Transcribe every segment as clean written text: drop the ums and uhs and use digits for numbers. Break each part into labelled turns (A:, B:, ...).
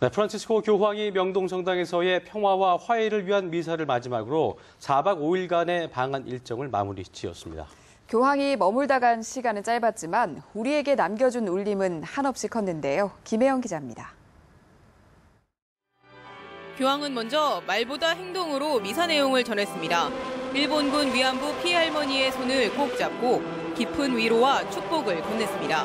A: 네, 프란치스코 교황이 명동성당에서의 평화와 화해를 위한 미사를 마지막으로 4박 5일간의 방한 일정을 마무리 지었습니다.
B: 교황이 머물다 간 시간은 짧았지만 우리에게 남겨준 울림은 한없이 컸는데요. 김혜영 기자입니다.
C: 교황은 먼저 말보다 행동으로 미사 내용을 전했습니다. 일본군 위안부 피해 할머니의 손을 꼭 잡고 깊은 위로와 축복을 건넸습니다.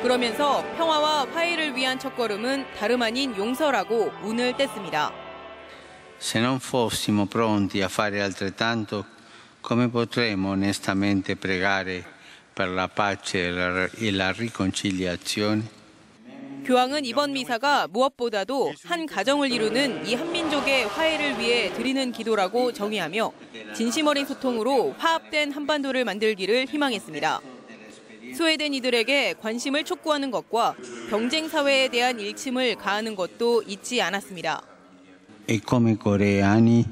C: 그러면서 평화와 화해를 위한 첫걸음은 다름 아닌 용서라고 운을 뗐습니다.
D: Se non fossimo pronti a fare altrettanto, come potremo onestamente pregare per la pace e la riconciliazione?
C: 교황은 이번 미사가 무엇보다도 한 가정을 이루는 이 한민족의 화해를 위해 드리는 기도라고 정의하며 진심 어린 소통으로 화합된 한반도를 만들기를 희망했습니다. 소외된 이들에게 관심을 촉구하는 것과 경쟁 사회에 대한 일침을 가하는 것도 잊지 않았습니다.
D: E come coreani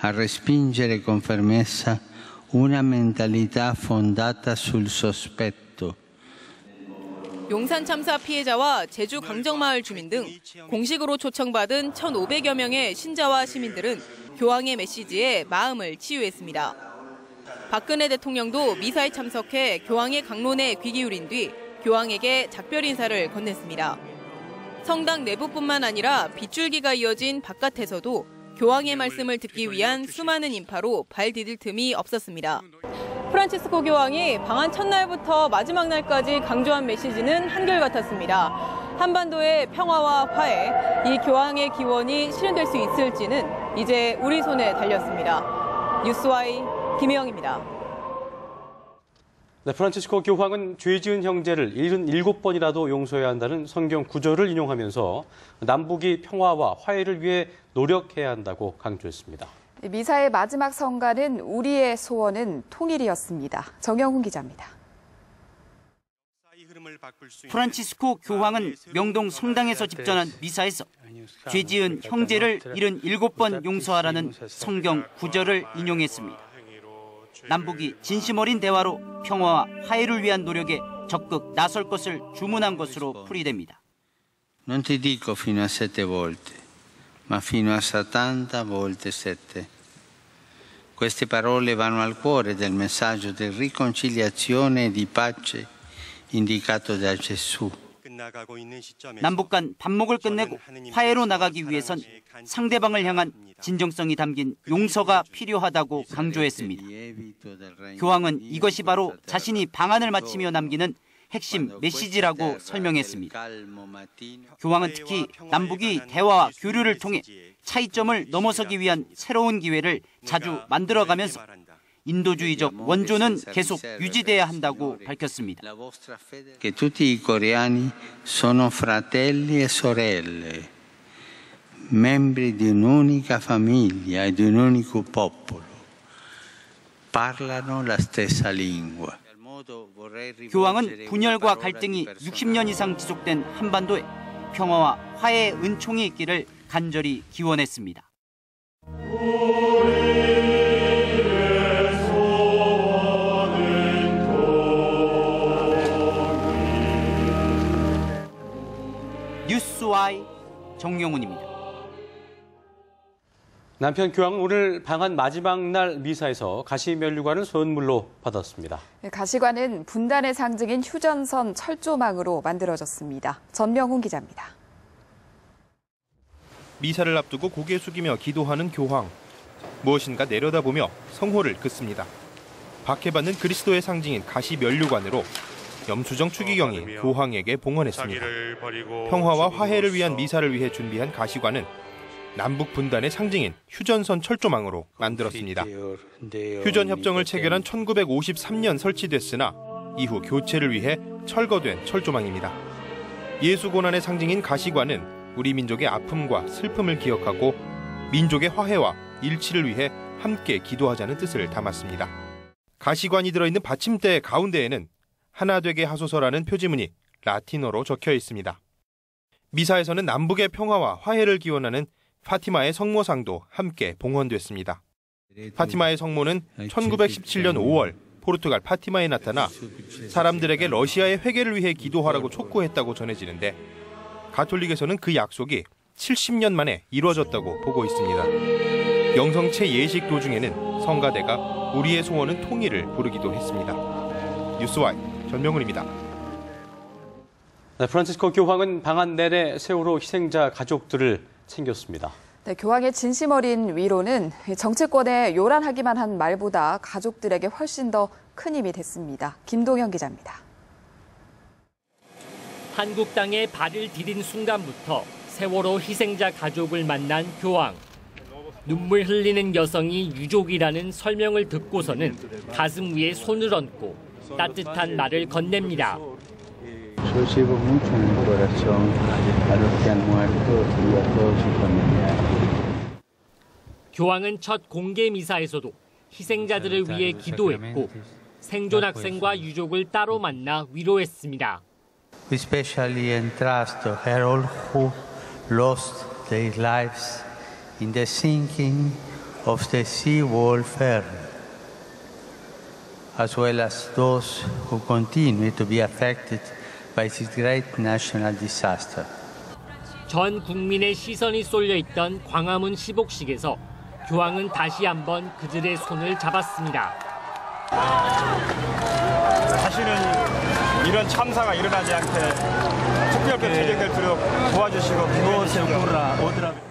D: a respingere con fermezza una mentalità fondata sul sospetto.
C: 용산 참사 피해자와 제주 강정마을 주민 등 공식으로 초청받은 1,500여 명의 신자와 시민들은 교황의 메시지에 마음을 치유했습니다. 박근혜 대통령도 미사에 참석해 교황의 강론에 귀 기울인 뒤 교황에게 작별 인사를 건넸습니다. 성당 내부뿐만 아니라 빗줄기가 이어진 바깥에서도 교황의 말씀을 듣기 위한 수많은 인파로 발 디딜 틈이 없었습니다. 프란치스코 교황이 방한 첫날부터 마지막 날까지 강조한 메시지는 한결같았습니다. 한반도의 평화와 화해, 이 교황의 기원이 실현될 수 있을지는 이제 우리 손에 달렸습니다. 뉴스와이 김혜영입니다.
A: 네, 프란치스코 교황은 죄 지은 형제를 77번이라도 용서해야 한다는 성경 구절을 인용하면서 남북이 평화와 화해를 위해 노력해야 한다고 강조했습니다.
B: 미사의 마지막 성가는 우리의 소원은 통일이었습니다. 정영훈 기자입니다.
E: 프란치스코 교황은 명동 성당에서 집전한 미사에서 죄 지은 형제를 77번 용서하라는 성경 구절을 인용했습니다. 남북이 진심 어린 대화로 평화와 화해를 위한 노력에 적극 나설 것을 주문한 것으로 풀이됩니다.
D: Non ti dico fino a 7 volte, ma fino a 70 volte 7. Queste parole vanno al cuore del messaggio di riconciliazione e di pace indicato da Gesù.
E: 남북 간 반목을 끝내고 화해로 나가기 위해선 상대방을 향한 진정성이 담긴 용서가 필요하다고 강조했습니다. 교황은 이것이 바로 자신이 방한을 마치며 남기는 핵심 메시지라고 설명했습니다. 교황은 특히 남북이 대화와 교류를 통해 차이점을 넘어서기 위한 새로운 기회를 자주 만들어가면서 인도주의적 원조는 계속 유지돼야 한다고 밝혔습니다.
D: Che tutti i coreani sono fratelli e sorelle, membri di un'unica famiglia e di un unico popolo. Parlano la stessa lingua.
E: 교황은 분열과 갈등이 60년 이상 지속된 한반도에 평화와 화해의 은총이 있기를 간절히 기원했습니다. 뉴스와이 정용훈입니다.
A: 남편 교황은 오늘 방한 마지막 날 미사에서 가시면류관을 선물로 받았습니다.
B: 가시관은 분단의 상징인 휴전선 철조망으로 만들어졌습니다. 전명훈 기자입니다.
F: 미사를 앞두고 고개 숙이며 기도하는 교황. 무엇인가 내려다보며 성호를 긋습니다. 박해받는 그리스도의 상징인 가시면류관으로 염수정 추기경이 교황에게 봉헌했습니다. 평화와 화해를 위한 미사를 위해 준비한 가시관은 남북 분단의 상징인 휴전선 철조망으로 만들었습니다. 휴전협정을 체결한 1953년 설치됐으나 이후 교체를 위해 철거된 철조망입니다. 예수고난의 상징인 가시관은 우리 민족의 아픔과 슬픔을 기억하고 민족의 화해와 일치를 위해 함께 기도하자는 뜻을 담았습니다. 가시관이 들어있는 받침대 가운데에는 하나 되게 하소서라는 표지문이 라틴어로 적혀 있습니다. 미사에서는 남북의 평화와 화해를 기원하는 파티마의 성모상도 함께 봉헌됐습니다. 파티마의 성모는 1917년 5월 포르투갈 파티마에 나타나 사람들에게 러시아의 회개를 위해 기도하라고 촉구했다고 전해지는데 가톨릭에서는 그 약속이 70년 만에 이루어졌다고 보고 있습니다. 영성체 예식 도중에는 성가대가 우리의 소원은 통일을 부르기도 했습니다. 뉴스와이 전명훈입니다.
A: 네, 프란치스코 교황은 방한 내내 세월호 희생자 가족들을 챙겼습니다.
B: 네, 교황의 진심 어린 위로는 정치권에 요란하기만 한 말보다 가족들에게 훨씬 더 큰 힘이 됐습니다. 김동현 기자입니다.
G: 한국 땅에 발을 디딘 순간부터 세월호 희생자 가족을 만난 교황. 눈물 흘리는 여성이 유족이라는 설명을 듣고서는 가슴 위에 손을 얹고 따뜻한 말을 건넵니다. 교황은 첫 공개 미사에서도 희생자들을 위해 기도했고 생존 학생과 유족을 따로 만나 위로했습니다.
D: We especially entrust to her all who lost their lives in the sinking of the seawall Fern, as well as those who continue to be affected by this great national disaster.
G: 전 국민의 시선이 쏠려 있던 광화문 시복식에서 교황은 다시 한번 그들의 손을 잡았습니다.
H: 다시는 이런 참사가 일어나지 않게 특별히 진행될수록 도와주시고 기도해주시고.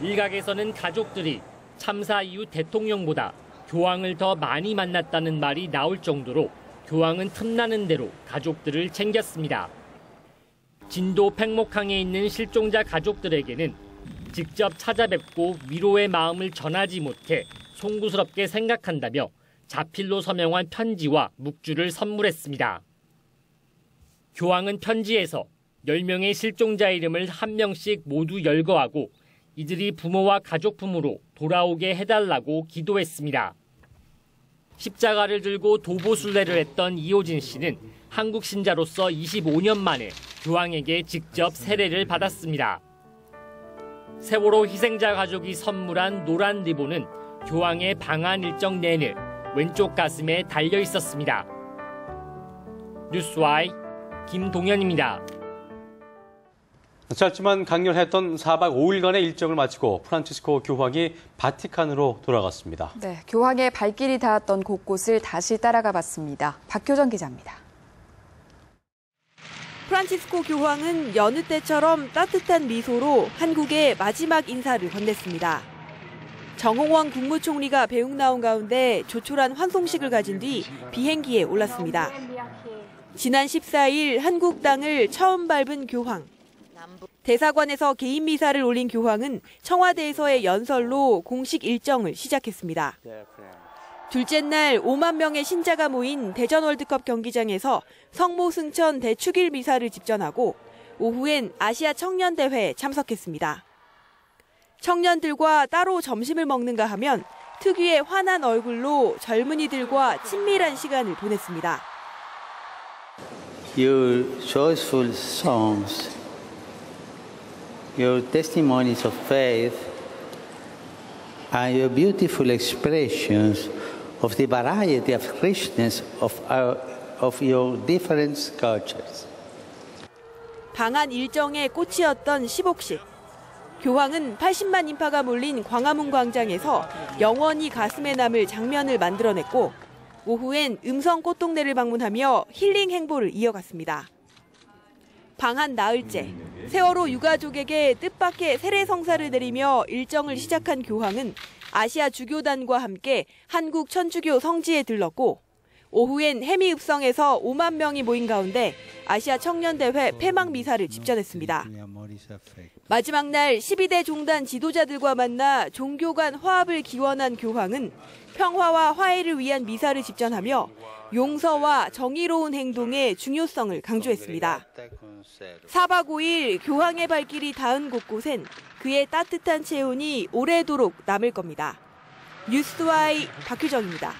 G: 일각에서는 가족들이 참사 이후 대통령보다 교황을 더 많이 만났다는 말이 나올 정도로 교황은 틈나는 대로 가족들을 챙겼습니다. 진도 팽목항에 있는 실종자 가족들에게는 직접 찾아뵙고 위로의 마음을 전하지 못해 송구스럽게 생각한다며 자필로 서명한 편지와 묵주를 선물했습니다. 교황은 편지에서 10명의 실종자 이름을 한 명씩 모두 열거하고 이들이 부모와 가족품으로 돌아오게 해달라고 기도했습니다. 십자가를 들고 도보순례를 했던 이호진 씨는 한국 신자로서 25년 만에 교황에게 직접 세례를 받았습니다. 세월호 희생자 가족이 선물한 노란 리본은 교황의 방한 일정 내내 왼쪽 가슴에 달려 있었습니다. 뉴스와이 김동현입니다.
A: 짧지만 강렬했던 4박 5일간의 일정을 마치고 프란치스코 교황이 바티칸으로 돌아갔습니다.
B: 네, 교황의 발길이 닿았던 곳곳을 다시 따라가 봤습니다. 박효정 기자입니다.
I: 프란치스코 교황은 여느 때처럼 따뜻한 미소로 한국에 마지막 인사를 건넸습니다. 정홍원 국무총리가 배웅 나온 가운데 조촐한 환송식을 가진 뒤 비행기에 올랐습니다. 지난 14일 한국 땅을 처음 밟은 교황. 대사관에서 개인 미사를 올린 교황은 청와대에서의 연설로 공식 일정을 시작했습니다. 둘째 날 5만 명의 신자가 모인 대전 월드컵 경기장에서 성모 승천 대축일 미사를 집전하고 오후엔 아시아 청년대회에 참석했습니다. 청년들과 따로 점심을 먹는가 하면 특유의 환한 얼굴로 젊은이들과 친밀한 시간을 보냈습니다.
D: Your joyful songs, your testimonies of faith, and your beautiful expressions of the variety of richness of your different cultures.
I: 방한 일정의 꽃이었던 시복식. 교황은 80만 인파가 몰린 광화문 광장에서 영원히 가슴에 남을 장면을 만들어냈고 오후엔 음성 꽃동네를 방문하며 힐링 행보를 이어갔습니다. 방한 나흘째, 세월호 유가족에게 뜻밖의 세례 성사를 내리며 일정을 시작한 교황은 아시아 주교단과 함께 한국 천주교 성지에 들렀고 오후엔 해미읍성에서 5만 명이 모인 가운데 아시아 청년대회 폐막 미사를 집전했습니다. 마지막 날 12대 종단 지도자들과 만나 종교 간 화합을 기원한 교황은 평화와 화해를 위한 미사를 집전하며 용서와 정의로운 행동의 중요성을 강조했습니다. 4박 5일 교황의 발길이 닿은 곳곳엔 그의 따뜻한 체온이 오래도록 남을 겁니다. 뉴스와이 박효정입니다.